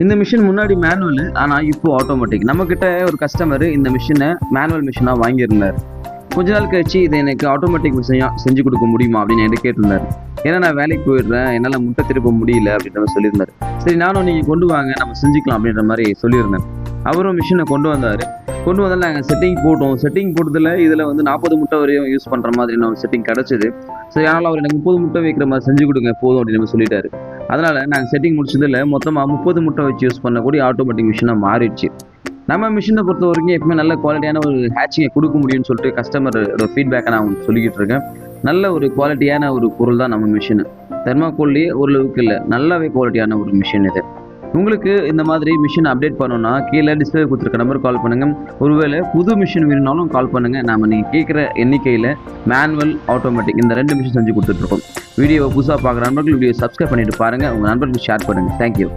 இந்த மிஷின் முன்னாடி மேனுவல், ஆனால் இப்போ ஆட்டோமேட்டிக். நம்மக்கிட்ட ஒரு கஸ்டமர் இந்த மிஷினை மேனுவல் மிஷினாக வாங்கியிருந்தார். கொஞ்ச நாள் கழிச்சு இதை எனக்கு ஆட்டோமேட்டிக் மிஷினாக செஞ்சு கொடுக்க முடியுமா அப்படின்னு என்கிட்ட கேட்டிருந்தார். ஏன்னா நான் வேலைக்கு போயிடுறேன், என்னால் முட்டை திருப்ப முடியல அப்படின்ற மாதிரி சொல்லியிருந்தார். சரி நானும் நீங்கள் கொண்டு வாங்க நம்ம செஞ்சுக்கலாம் அப்படின்ற மாதிரி சொல்லியிருந்தேன். அவரும் மிஷினை கொண்டு வந்தார். கொண்டு வந்தாலும் நாங்கள் செட்டிங் போட்டோம். செட்டிங் போட்டதில் இதில் வந்து 40 முட்டை வரையும் யூஸ் பண்ணுற மாதிரி ஒரு செட்டிங் கிடச்சிது. சரி அதனால் அவர் எனக்கு 30 முட்டை வைக்கிற மாதிரி செஞ்சு கொடுங்க போதும் அப்படின்னு சொல்லிட்டாரு. அதனால் நாங்கள் செட்டிங் முடிச்சதில் மொத்தமாக 30 முட்டை வச்சு யூஸ் பண்ணக்கூடிய ஆட்டோமேட்டிக் மிஷினாக மாறிடுச்சு. நம்ம மிஷினை பொறுத்த வரைக்கும் எப்பவுமே நல்ல குவாலிட்டியான ஒரு ஹேச்சிங்கை கொடுக்க முடியும்னு சொல்லிட்டு கஸ்டமரோட ஃபீட்பேக்கை நான் உங்களுக்கு சொல்லிக்கிட்டு இருக்கேன். நல்ல ஒரு குவாலிட்டியான ஒரு பொருள் தான் நம்ம மிஷினு. தெர்மாக்கோல்லையே ஓரளவுக்கு இல்லை, நல்லாவே குவாலிட்டியான ஒரு மிஷின் இது. உங்களுக்கு இந்த மாதிரி மிஷின் அப்டேட் பண்ணணும்னா கீழே டிஸ்பிளே கொடுத்துருக்க நம்பர் கால் பண்ணுங்கள். ஒருவேளை புது மிஷின் வேணும்னாலும் கால் பண்ணுங்கள். நீங்கள் கேட்குற எண்ணிக்கையில் மேனுவல், ஆட்டோமேட்டிக் இந்த 2 மிஷின் செஞ்சு கொடுத்துட்ருக்கோம். வீடியோவை புதுசாக பார்க்குற நண்பர்கள் வீடியோ சப்ஸ்கிரைப் பண்ணிட்டு பாருங்கள், உங்கள் நண்பர்களுக்கு ஷேர் பண்ணுங்கள். தேங்க்யூ.